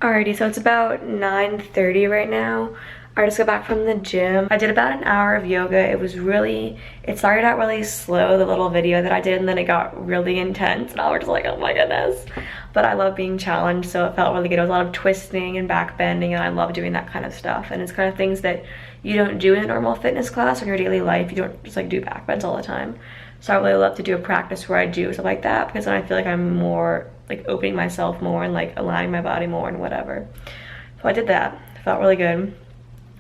Alrighty, so it's about 9:30 right now. I just got back from the gym. I did about an hour of yoga. It started out really slow, the little video that I did, and then it got really intense, and I was just like, oh my goodness. But I love being challenged, so it felt really good. It was a lot of twisting and back bending, and I love doing that kind of stuff. And it's kind of things that you don't do in a normal fitness class or in your daily life. You don't just like do back bends all the time. So I really love to do a practice where I do stuff like that, because then I feel like I'm more like opening myself more and like aligning my body more and whatever. So I did that. It felt really good.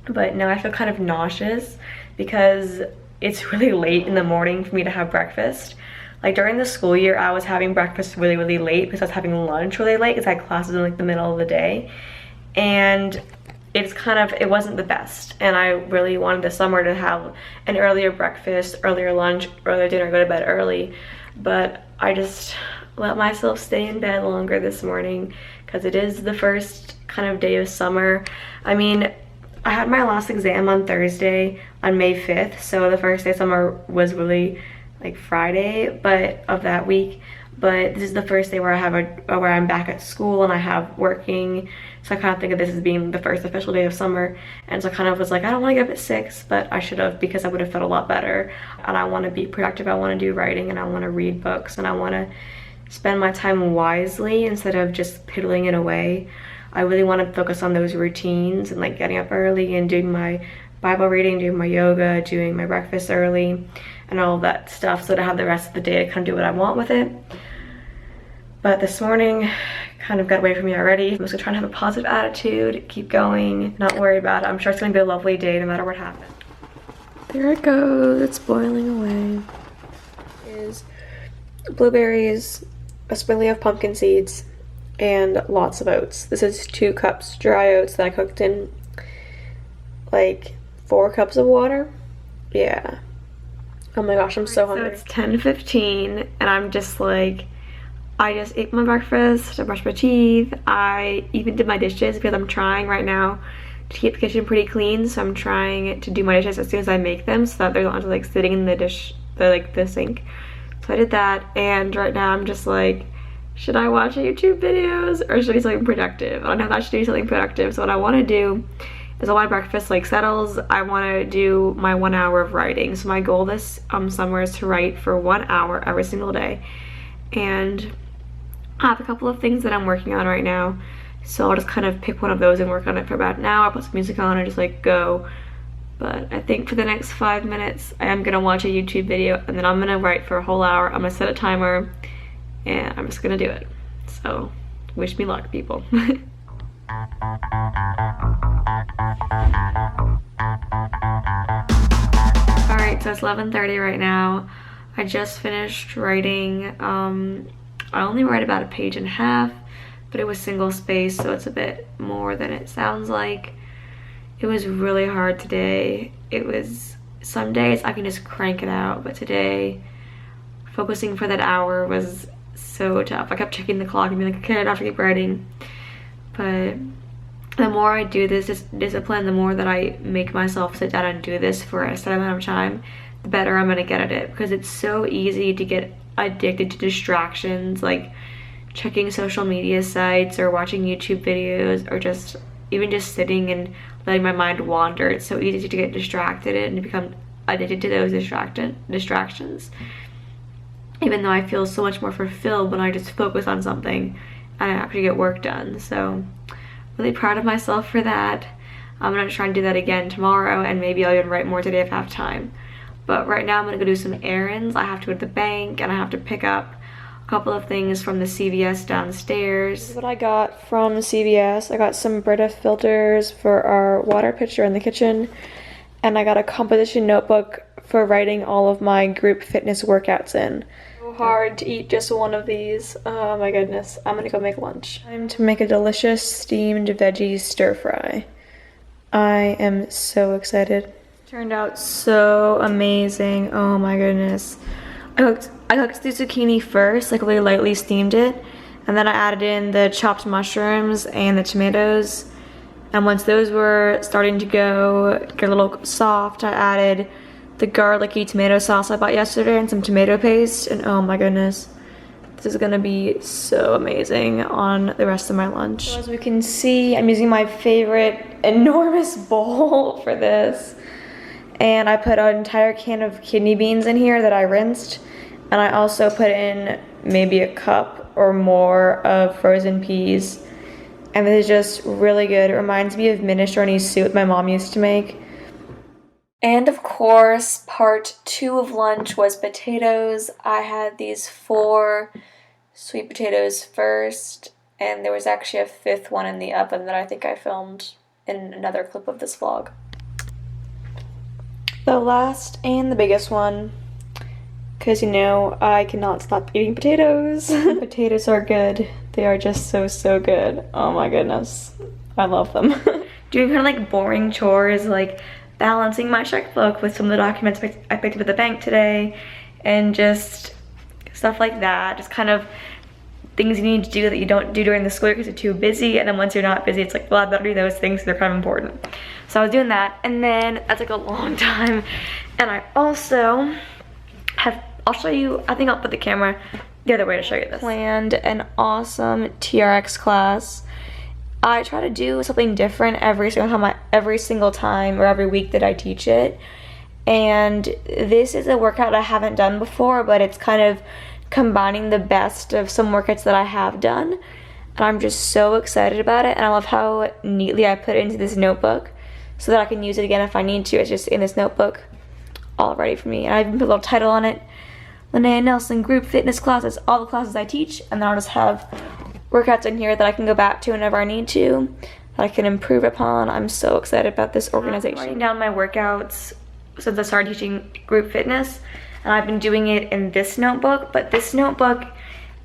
But now I feel kind of nauseous because it's really late in the morning for me to have breakfast. Like during the school year, I was having breakfast really, really late because I was having lunch really late because I had classes in like the middle of the day. And it wasn't the best. And I really wanted this summer to have an earlier breakfast, earlier lunch, earlier dinner, go to bed early. But I just let myself stay in bed longer this morning because it is the first kind of day of summer. I mean, I had my last exam on Thursday on May 5th, so the first day of summer was really like Friday of that week. But this is the first day where I'm back at school and I have working. So I kind of think of this as being the first official day of summer. And so I kind of was like, I don't want to get up at 6, but I should have, because I would have felt a lot better. And I want to be productive. I want to do writing and I want to read books and I want to spend my time wisely instead of just piddling it away. I really want to focus on those routines and like getting up early and doing my Bible reading, doing my yoga, doing my breakfast early and all of that stuff, so that I have the rest of the day to kind of do what I want with it. But this morning kind of got away from me already. I'm just gonna try and have a positive attitude, keep going, not worry about it. I'm sure it's gonna be a lovely day no matter what happens. There it goes, it's boiling away. Is blueberries, a spray of pumpkin seeds, and lots of oats. This is 2 cups dry oats that I cooked in like 4 cups of water. Yeah. Oh my gosh, I'm so hungry. So it's 10:15 and I'm just like, I just ate my breakfast, I brushed my teeth, I even did my dishes because I'm trying right now to keep the kitchen pretty clean. So I'm trying to do my dishes as soon as I make them so that they're not just like sitting in the sink. So I did that, and right now I'm just like, should I watch YouTube videos or should I do something productive? I know that I should do something productive. So what I want to do is, while my breakfast like settles, I want to do my 1 hour of writing. So my goal this summer is to write for 1 hour every single day. And I have a couple of things that I'm working on right now. So I'll just kind of pick one of those and work on it for about an hour, put some music on and just like go. But I think for the next 5 minutes, I am gonna watch a YouTube video and then I'm gonna write for a whole hour. I'm gonna set a timer and I'm just gonna do it. So wish me luck, people. Alright, so it's 11:30 right now. I just finished writing. I only write about 1.5 pages, but it was single space, so it's a bit more than it sounds like. It was really hard today. Some days I can just crank it out, but today focusing for that hour was so tough. I kept checking the clock and being like, okay, I have to keep writing. But the more I do this discipline, the more that I make myself sit down and do this for a set amount of time, the better I'm gonna get at it, because it's so easy to get addicted to distractions like checking social media sites or watching YouTube videos or even just sitting and letting my mind wander. It's so easy to get distracted and to become addicted to those distractions. Even though I feel so much more fulfilled when I just focus on something and I actually get work done. So really proud of myself for that. I'm gonna try and do that again tomorrow, and maybe I'll even write more today if I have time. But right now I'm gonna go do some errands. I have to go to the bank and I have to pick up a couple of things from the CVS downstairs. This is what I got from CVS. I got some Brita filters for our water pitcher in the kitchen, and I got a composition notebook for writing all of my group fitness workouts in. So hard to eat just one of these. Oh my goodness. I'm gonna go make lunch. Time to make a delicious steamed veggie stir fry. I am so excited. Turned out so amazing. Oh my goodness. I cooked the zucchini first, like really lightly steamed it, and then I added in the chopped mushrooms and the tomatoes. And once those were starting to get a little soft, I added the garlicky tomato sauce I bought yesterday and some tomato paste, and oh my goodness, this is gonna be so amazing on the rest of my lunch. So as we can see, I'm using my favorite enormous bowl for this, and I put an entire can of kidney beans in here that I rinsed, and I also put in maybe a cup or more of frozen peas, and this is just really good. It reminds me of minestrone soup my mom used to make. And of course, part 2 of lunch was potatoes. I had these 4 sweet potatoes first, and there was actually a 5th one in the oven that I think I filmed in another clip of this vlog. The last and the biggest one, because you know, I cannot stop eating potatoes. Potatoes are good. They are just so good. Oh my goodness. I love them. Doing kind of like boring chores, like balancing my checkbook with some of the documents I picked up at the bank today, and just stuff like that. Just kind of things you need to do that you don't do during the school year because you're too busy, and then once you're not busy, it's like, well, I better do those things, they're kind of important. So I was doing that, and then that's like a long time. And I also have, I'll show you, I think I'll put the camera the other way to show you this. Planned an awesome TRX class. I try to do something different every single time or every week that I teach it. And this is a workout I haven't done before, but it's kind of combining the best of some workouts that I have done. And I'm just so excited about it. And I love how neatly I put it into this notebook so that I can use it again if I need to. It's just in this notebook, all ready for me. And I even put a little title on it. Linnea Nelson Group Fitness Classes, all the classes I teach. And then I'll just have workouts in here that I can go back to whenever I need to, that I can improve upon. I'm so excited about this organization. I'm writing down my workouts since I started teaching group fitness, and I've been doing it in this notebook, but this notebook,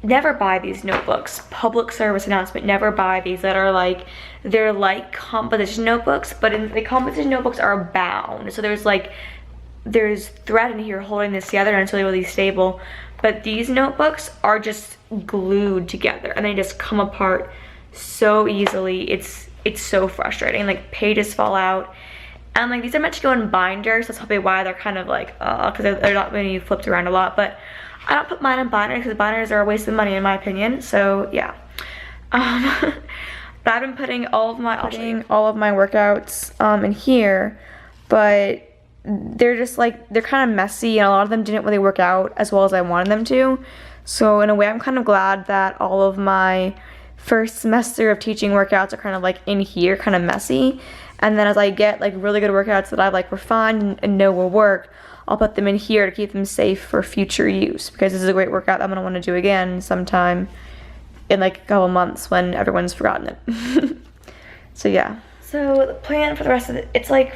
never buy these notebooks. Public service announcement, never buy these that are like, they're like composition notebooks, but in the composition notebooks are bound. So there's thread in here holding this together, and it's really stable. But these notebooks are just glued together and they just come apart so easily. It's so frustrating. Like, pages fall out, and like these are meant to go in binders, so that's probably why they're kind of like because they're not really flipped around a lot. But I don't put mine in binders because binders are a waste of money in my opinion. So yeah. But I've been putting all of my workouts in here, but they're just like, they're kind of messy, and a lot of them didn't really work out as well as I wanted them to. So in a way, I'm kind of glad that all of my first semester of teaching workouts are kind of like in here, kind of messy. And then as I get like really good workouts that I like refined and know will work, I'll put them in here to keep them safe for future use, because this is a great workout that I'm gonna want to do again sometime in like a couple months when everyone's forgotten it. So yeah. So the plan for the rest of it, it's like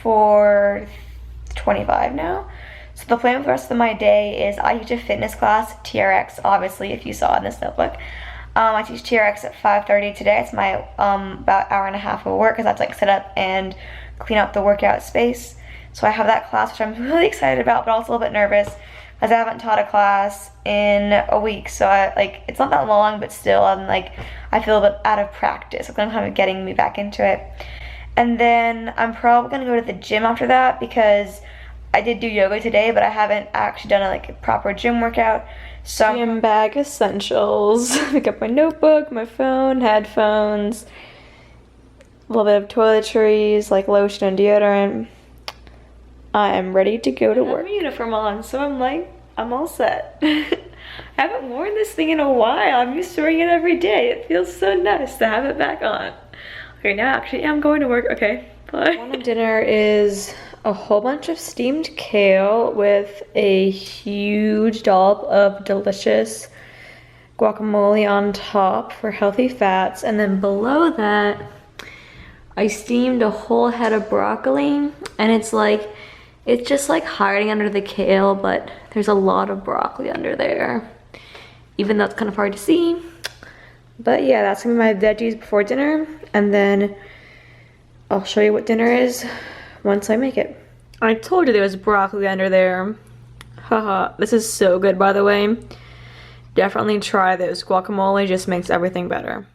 4:25 now. So the plan for the rest of my day is I teach a fitness class, TRX, obviously, if you saw in this notebook. I teach TRX at 5:30 today. It's my about hour and a half of work, because I have to like set up and clean up the workout space. So I have that class, which I'm really excited about, but also a little bit nervous because I haven't taught a class in a week. So it's not that long, but still I feel a bit out of practice. It's kind of getting me back into it. And then I'm probably gonna go to the gym after that, because I did do yoga today, but I haven't actually done a proper gym workout. So gym bag essentials. Pick up my notebook, my phone, headphones, a little bit of toiletries, like lotion and deodorant. I am ready to go to work. I have my uniform on, so I'm like, I'm all set. I haven't worn this thing in a while. I'm used to wearing it every day. It feels so nice to have it back on. Okay, now actually I'm going to work. Okay, bye. One of dinner is a whole bunch of steamed kale with a huge dollop of delicious guacamole on top for healthy fats. And then below that, I steamed a whole head of broccoli, and it's just like hiding under the kale, but there's a lot of broccoli under there, even though it's kind of hard to see. But yeah, that's gonna be my veggies before dinner, and then I'll show you what dinner is once I make it. I told you there was broccoli under there. Haha, this is so good, by the way. Definitely try this. Guacamole just makes everything better.